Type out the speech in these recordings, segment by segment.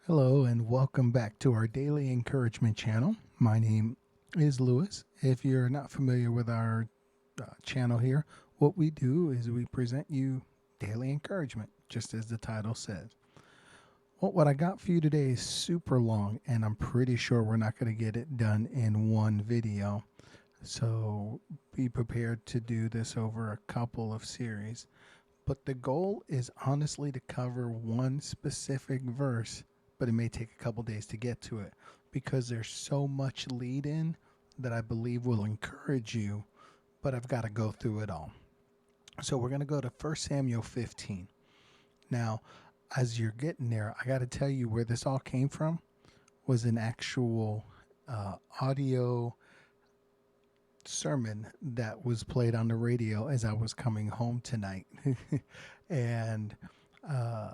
Hello and welcome back to our daily encouragement channel. My name is Lewis. If you're not familiar with our channel here, what we do is we present you daily encouragement, just as the title says. Well, what I got for you today is super long, and I'm pretty sure we're not going to get it done in one video. So be prepared to do this over a couple of series. But the goal is honestly to cover one specific verse, but it may take a couple days to get to it because there's so much lead in that I believe will encourage you, but I've got to go through it all. So we're going to go to 1 Samuel 15. Now, as you're getting there, I got to tell you where this all came from was an actual audio sermon that was played on the radio as I was coming home tonight. and uh,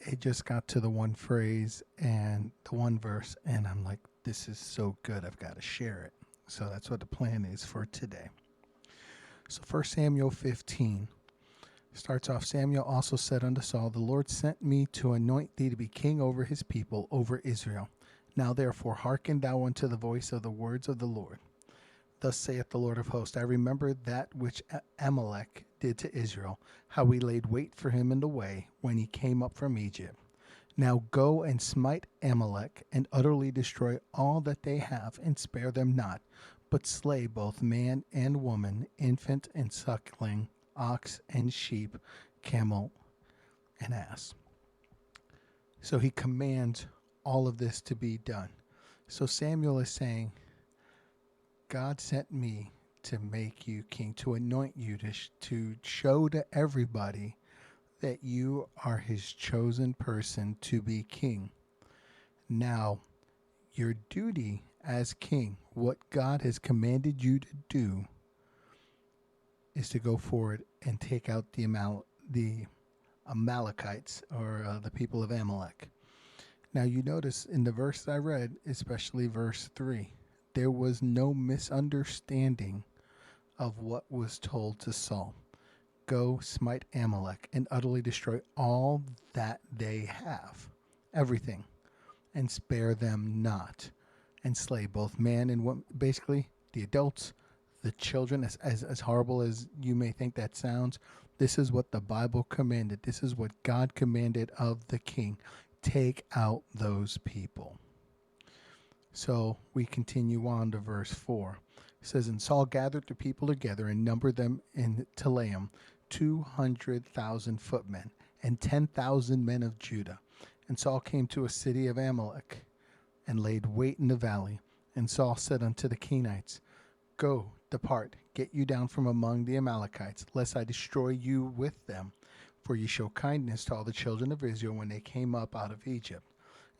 it just got to the one phrase and the one verse, and I'm like, this is so good, I've got to share it. So that's what the plan is for today. So 1 Samuel 15 starts off. Samuel also said unto Saul, the Lord sent me to anoint thee to be king over his people, over Israel. Now therefore hearken thou unto the voice of the words of the Lord. Thus saith the Lord of hosts, I remember that which Amalek did to Israel, how we laid wait for him in the way when he came up from Egypt. Now go and smite Amalek, and utterly destroy all that they have, and spare them not, but slay both man and woman, infant and suckling, ox and sheep, camel and ass. So he commands all of this to be done. So Samuel is saying, God sent me to make you king, to anoint you, to show to everybody that you are his chosen person to be king. Now, your duty as king, what God has commanded you to do, is to go forward and take out the Amalekites, or the people of Amalek. Now, you notice in the verse I read, especially verse 3, there was no misunderstanding of what was told to Saul. Go smite Amalek and utterly destroy all that they have, everything, and spare them not, and slay both man and woman, basically the adults, the children. As horrible as you may think that sounds, this is what the Bible commanded. This is what God commanded of the king. Take out those people. So we continue on to verse 4. It says, and Saul gathered the people together and numbered them in Telaim, 200,000 footmen, and 10,000 men of Judah. And Saul came to a city of Amalek, and laid wait in the valley. And Saul said unto the Kenites, go, depart, get you down from among the Amalekites, lest I destroy you with them. For ye show kindness to all the children of Israel when they came up out of Egypt.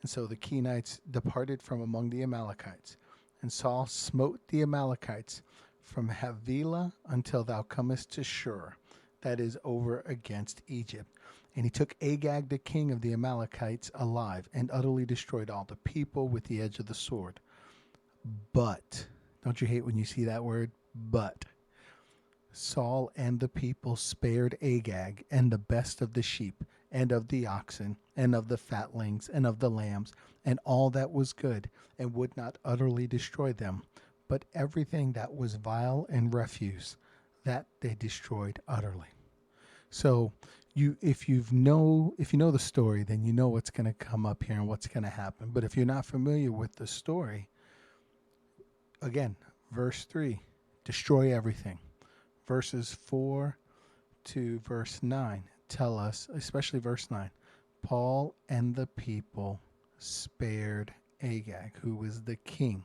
And so the Kenites departed from among the Amalekites. And Saul smote the Amalekites from Havilah until thou comest to Shur, that is over against Egypt. And he took Agag the king of the Amalekites alive, and utterly destroyed all the people with the edge of the sword. But, don't you hate when you see that word? But Saul and the people spared Agag and the best of the sheep, and of the oxen, and of the fatlings, and of the lambs, and all that was good, and would not utterly destroy them. But everything that was vile and refuse, that they destroyed utterly. So if you know the story, then you know what's going to come up here and what's going to happen. But if you're not familiar with the story, again, verse 3, destroy everything. Verses 4 to verse 9 tell us, especially verse 9, Paul and the people spared Agag, who was the king,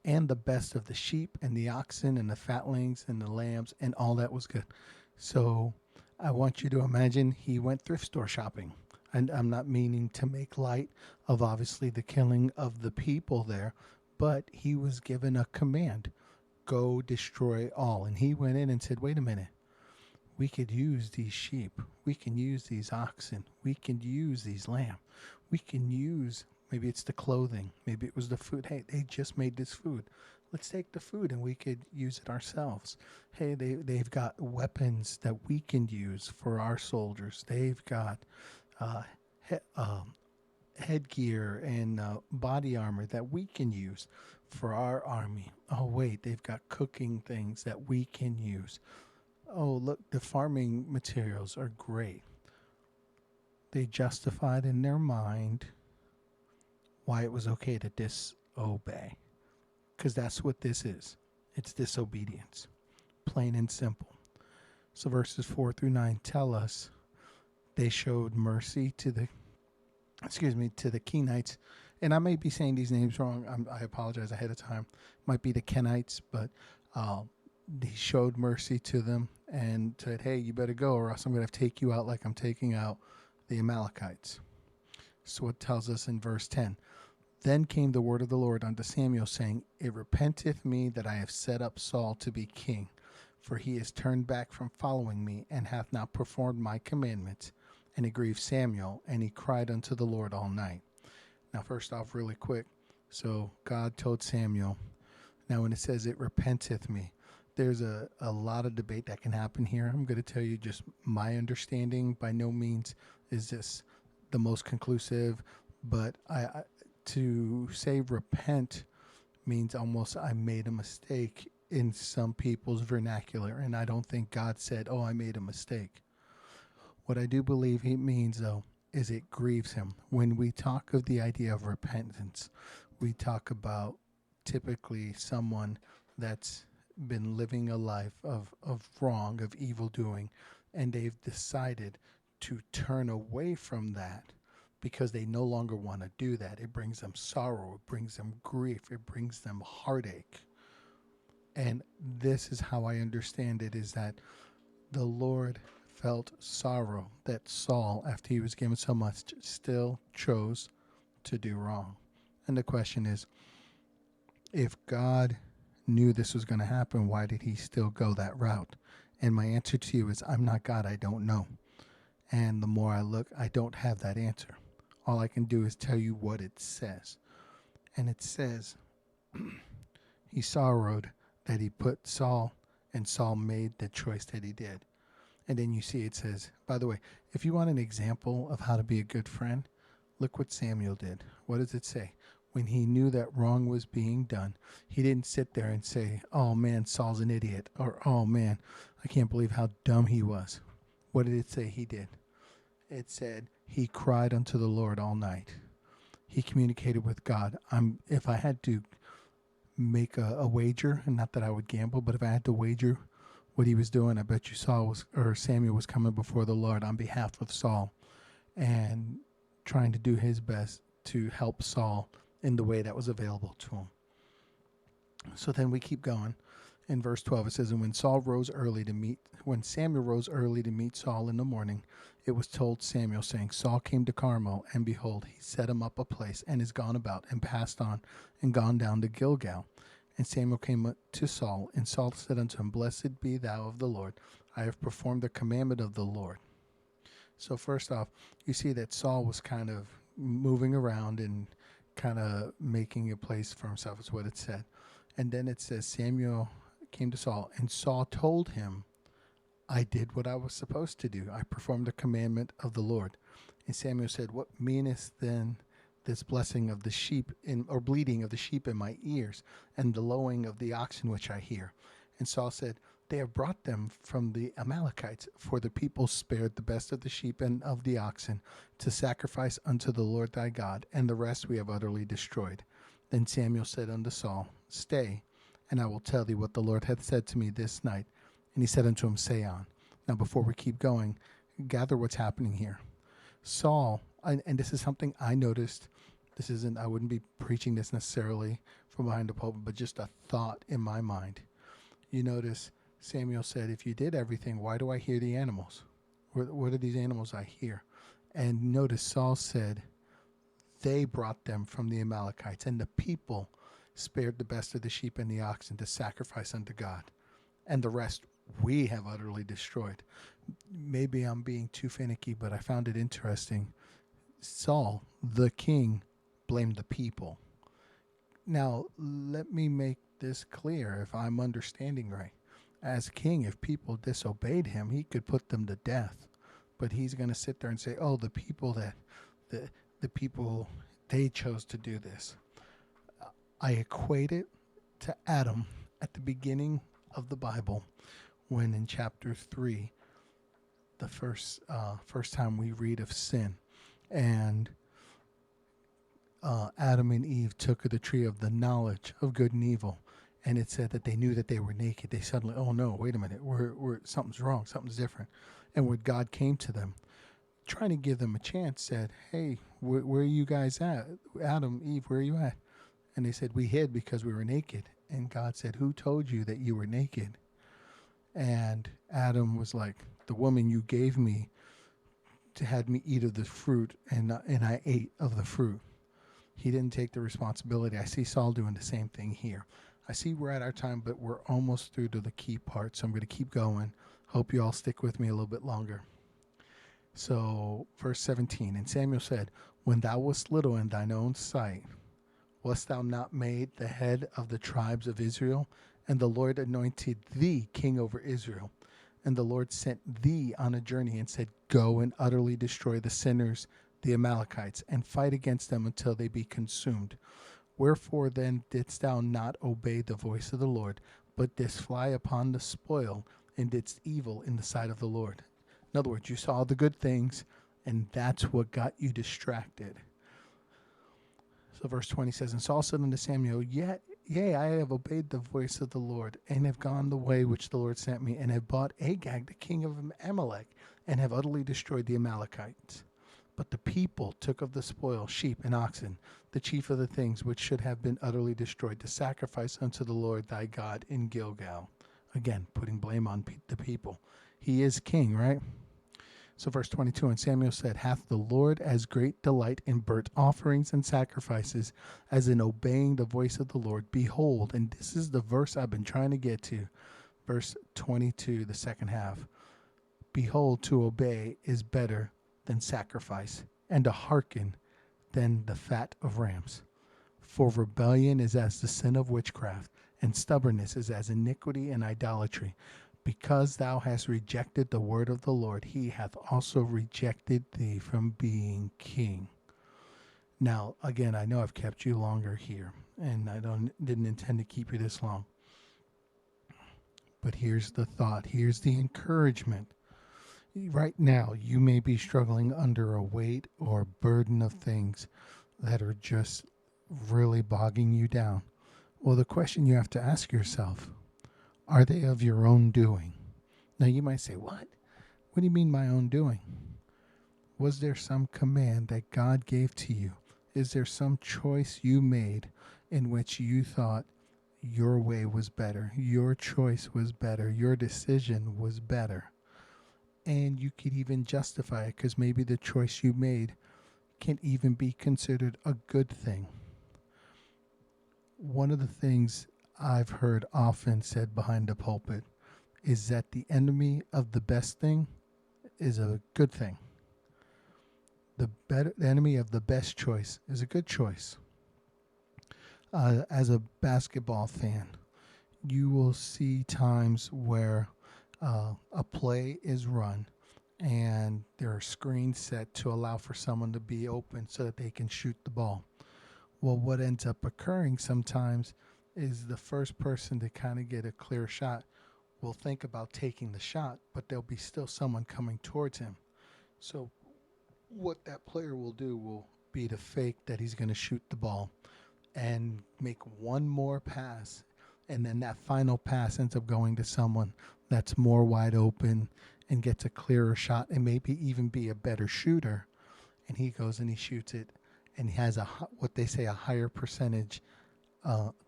and the best of the sheep and the oxen and the fatlings and the lambs and all that was good. So I want you to imagine he went thrift store shopping. And I'm not meaning to make light of obviously the killing of the people there, but he was given a command, go destroy all. And he went in and said, wait a minute, we could use these sheep, we can use these oxen, we can use these lamb, we can use, maybe it's the clothing, maybe it was the food. Hey, they just made this food, let's take the food and we could use it ourselves. Hey, they've got weapons that we can use for our soldiers. They've got headgear and body armor that we can use for our army. Oh, wait, they've got cooking things that we can use. Oh, look, the farming materials are great. They justified in their mind why it was okay to disobey. Because that's what this is. It's disobedience. Plain and simple. So verses 4 through 9 tell us they showed mercy to the Kenites. And I may be saying these names wrong. I apologize ahead of time. Might be the Kenites, but he showed mercy to them and said, hey, you better go or else I'm going to take you out like I'm taking out the Amalekites. So it tells us in verse 10, then came the word of the Lord unto Samuel, saying, it repenteth me that I have set up Saul to be king, for he is turned back from following me, and hath not performed my commandments. And it grieved Samuel, and he cried unto the Lord all night. Now, first off, really quick, so God told Samuel, now when it says it repenteth me, there's a lot of debate that can happen here. I'm going to tell you just my understanding. By no means is this the most conclusive, but to say repent means almost I made a mistake in some people's vernacular, and I don't think God said, oh, I made a mistake. What I do believe he means, though, is it grieves him. When we talk of the idea of repentance, we talk about typically someone that's been living a life of wrong, of evil doing, and they've decided to turn away from that because they no longer want to do that. It brings them sorrow, it brings them grief, it brings them heartache. And this is how I understand it, is that the Lord felt sorrow that Saul, after he was given so much, still chose to do wrong. And the question is, if God knew this was going to happen, why did he still go that route? And my answer to you is, I'm not God, I don't know. And the more I look, I don't have that answer. All I can do is tell you what it says. And it says, he sorrowed that he put Saul, and Saul made the choice that he did. And then you see it says, by the way, if you want an example of how to be a good friend, look what Samuel did. What does it say? When he knew that wrong was being done, he didn't sit there and say, oh man, Saul's an idiot, or oh man, I can't believe how dumb he was. What did it say he did? It said he cried unto the Lord all night. He communicated with God. If I had to make a wager, and not that I would gamble, but if I had to wager what he was doing, I bet you Samuel was coming before the Lord on behalf of Saul and trying to do his best to help Saul in the way that was available to him. So then we keep going. In verse 12 it says, and when Samuel rose early to meet Saul in the morning, it was told Samuel, saying, Saul came to Carmel, and behold, he set him up a place, and is gone about, and passed on, and gone down to Gilgal. And Samuel came to Saul, and Saul said unto him, blessed be thou of the Lord. I have performed the commandment of the Lord. So first off, you see that Saul was kind of moving around and kind of making a place for himself, is what it said. And then it says Samuel came to Saul, and Saul told him, I did what I was supposed to do. I performed the commandment of the Lord. And Samuel said, what meaneth then this blessing of the sheep or bleating of the sheep in my ears, and the lowing of the oxen which I hear? And Saul said, they have brought them from the Amalekites, for the people spared the best of the sheep and of the oxen to sacrifice unto the Lord thy God, and the rest we have utterly destroyed. Then Samuel said unto Saul, stay, and I will tell thee what the Lord hath said to me this night. And he said unto him, say on. Now before we keep going, gather what's happening here. Saul, and this is something I noticed, I wouldn't be preaching this necessarily from behind the pulpit, but just a thought in my mind. You notice Samuel said, if you did everything, why do I hear the animals? What are these animals I hear? And notice Saul said, they brought them from the Amalekites, and the people spared the best of the sheep and the oxen to sacrifice unto God, and the rest we have utterly destroyed. Maybe I'm being too finicky, but I found it interesting. Saul, the king, blamed the people. Now, let me make this clear if I'm understanding right. As king, if people disobeyed him, he could put them to death. But he's going to sit there and say, oh, the people that the people, they chose to do this. I equate it to Adam at the beginning of the Bible, when in chapter 3, the first time we read of sin, and Adam and Eve took of the tree of the knowledge of good and evil, and it said that they knew that they were naked. They suddenly, oh no, wait a minute, we're something's wrong, something's different. And when God came to them, trying to give them a chance, said, hey, where are you guys at? Adam, Eve, where are you at? And they said, we hid because we were naked. And God said, who told you that you were naked? And Adam was like, the woman you gave me had me eat of the fruit, and I ate of the fruit. He didn't take the responsibility. I see Saul doing the same thing here. I see we're at our time, but we're almost through to the key part, so I'm going to keep going. Hope you all stick with me a little bit longer. So, verse 17, and Samuel said, when thou wast little in thine own sight, wast thou not made the head of the tribes of Israel? And the Lord anointed thee king over Israel. And the Lord sent thee on a journey and said, go and utterly destroy the sinners, the Amalekites, and fight against them until they be consumed. Wherefore then didst thou not obey the voice of the Lord, but didst fly upon the spoil, and didst evil in the sight of the Lord? In other words, you saw the good things, and that's what got you distracted. So verse 20 says, and Saul said unto Samuel, yea, I have obeyed the voice of the Lord, and have gone the way which the Lord sent me, and have bought Agag, the king of Amalek, and have utterly destroyed the Amalekites. But the people took of the spoil sheep and oxen, the chief of the things which should have been utterly destroyed, to sacrifice unto the Lord thy God in Gilgal. Again, putting blame on the people. He is king, right? So verse 22, and Samuel said, hath the Lord as great delight in burnt offerings and sacrifices as in obeying the voice of the Lord? Behold, and this is the verse I've been trying to get to, verse 22, the second half. Behold, to obey is better than sacrifice, and to hearken than the fat of rams. For rebellion is as the sin of witchcraft, and stubbornness is as iniquity and idolatry. Because thou hast rejected the word of the Lord, he hath also rejected thee from being king. Now, again, I know I've kept you longer here, and I didn't intend to keep you this long. But here's the thought. Here's the encouragement. Right now, you may be struggling under a weight or burden of things that are just really bogging you down. Well, the question you have to ask yourself, are they of your own doing? Now, you might say, what? What do you mean my own doing? Was there some command that God gave to you? Is there some choice you made in which you thought your way was better, your choice was better, your decision was better? And you could even justify it because maybe the choice you made can even be considered a good thing. One of the things I've heard often said behind the pulpit is that the enemy of the best thing is a good thing. The enemy of the best choice is a good choice. As a basketball fan, you will see times where a play is run and there are screens set to allow for someone to be open so that they can shoot the ball. Well, what ends up occurring sometimes is the first person to kind of get a clear shot will think about taking the shot, but there'll be still someone coming towards him. So what that player will do will be to fake that he's going to shoot the ball and make one more pass, and then that final pass ends up going to someone that's more wide open and gets a clearer shot and maybe even be a better shooter, and he goes and he shoots it, and he has what they say a higher percentage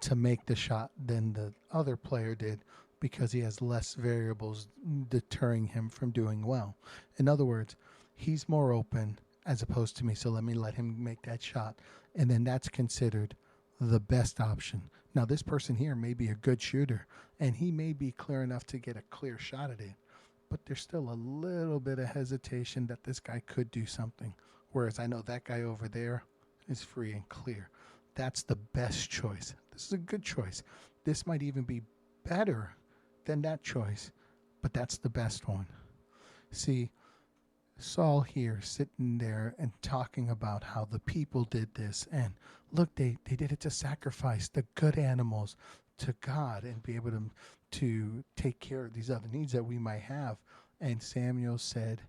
to make the shot than the other player did because he has less variables deterring him from doing well. In other words, he's more open as opposed to me, so let him make that shot, and then that's considered the best option. Now, this person here may be a good shooter, and he may be clear enough to get a clear shot at it, but there's still a little bit of hesitation that this guy could do something, whereas I know that guy over there is free and clear. That's the best choice. This is a good choice. This might even be better than that choice, but that's the best one. See, Saul here sitting there and talking about how the people did this, and look, they did it to sacrifice the good animals to God and be able to take care of these other needs that we might have. And Samuel said,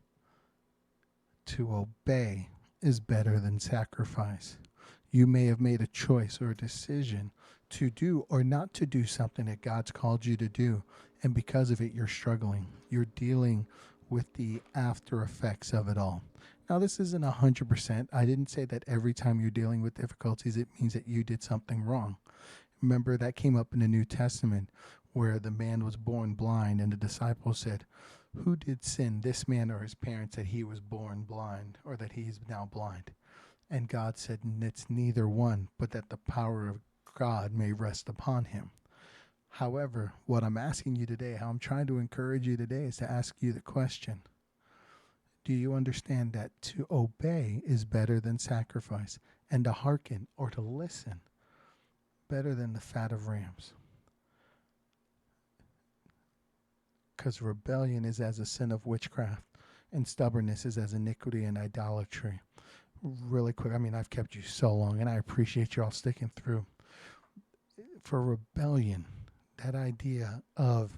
to obey is better than sacrifice. You may have made a choice or a decision to do or not to do something that God's called you to do, and because of it, you're struggling. You're dealing with the after effects of it all. Now, this isn't 100%. I didn't say that every time you're dealing with difficulties, it means that you did something wrong. Remember, that came up in the New Testament where the man was born blind, and the disciples said, who did sin, this man or his parents, that he was born blind, or that he is now blind? And God said, it's neither one, but that the power of God may rest upon him. However, what I'm asking you today, how I'm trying to encourage you today, is to ask you the question, do you understand that to obey is better than sacrifice, and to hearken or to listen better than the fat of rams? Because rebellion is as a sin of witchcraft, and stubbornness is as iniquity and idolatry. Really quick, I've kept you so long, and I appreciate you all sticking through. For rebellion, that idea of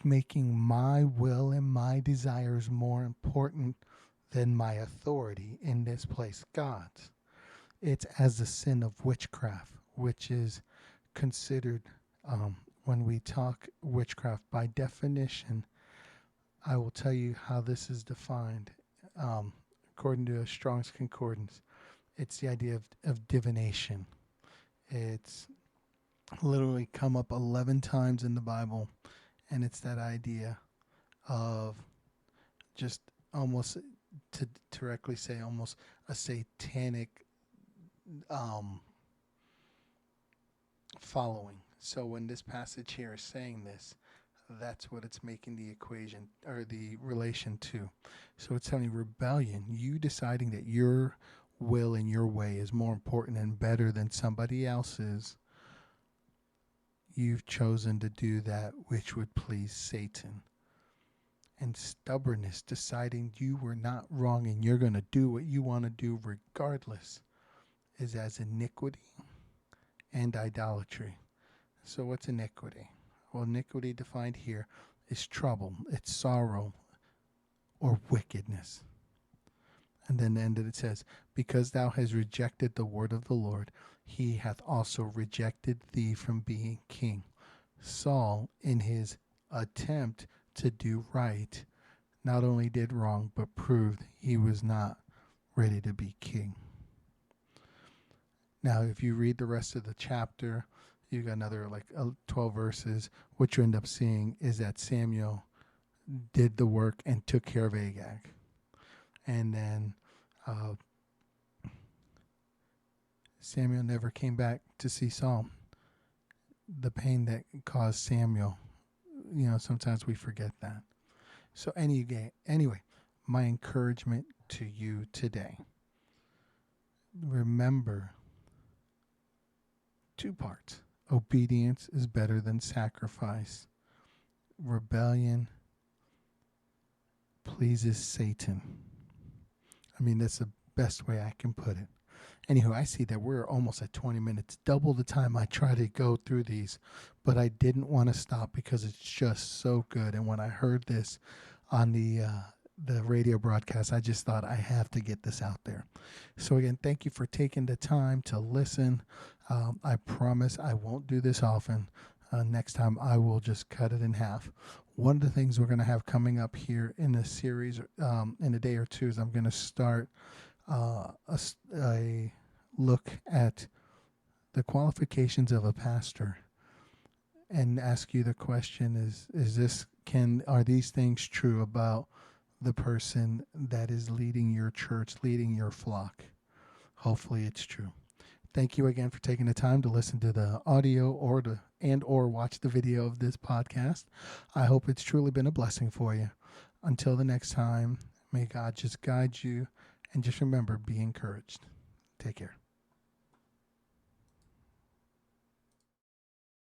making my will and my desires more important than my authority, in this place, God's, it's as the sin of witchcraft, which is considered, when we talk witchcraft, by definition, I will tell you how this is defined. According to a Strong's Concordance, it's the idea of divination. It's literally come up 11 times in the Bible, and it's that idea of just almost, to directly say, almost a satanic following. So when this passage here is saying this, that's what it's making the equation or the relation to. So it's telling you rebellion, you deciding that your will and your way is more important and better than somebody else's. You've chosen to do that which would please Satan. And stubbornness, deciding you were not wrong and you're going to do what you want to do regardless, is as iniquity and idolatry. So what's iniquity? Well, iniquity defined here is trouble, it's sorrow, or wickedness. And then the end of it says, because thou hast rejected the word of the Lord, he hath also rejected thee from being king. Saul, in his attempt to do right, not only did wrong, but proved he was not ready to be king. Now, if you read the rest of the chapter, you got another 12 verses. What you end up seeing is that Samuel did the work and took care of Agag. And then Samuel never came back to see Saul. The pain that caused Samuel, sometimes we forget that. So anyway, my encouragement to you today, remember 2 parts. Obedience is better than sacrifice. Rebellion pleases Satan. That's the best way I can put it. Anywho, I see that we're almost at 20 minutes, double the time I try to go through these, but I didn't want to stop because it's just so good. And when I heard this on the radio broadcast, I just thought I have to get this out there. So again, thank you for taking the time to listen. I promise I won't do this often. Next time I will just cut it in half. One of the things we're going to have coming up here in the series in a day or two is I'm going to start a look at the qualifications of a pastor and ask you the question, are these things true about the person that is leading your church, leading your flock? Hopefully it's true. Thank you again for taking the time to listen to the audio or watch the video of this podcast. I hope it's truly been a blessing for you. Until the next time, may God just guide you, and just remember, be encouraged. Take care.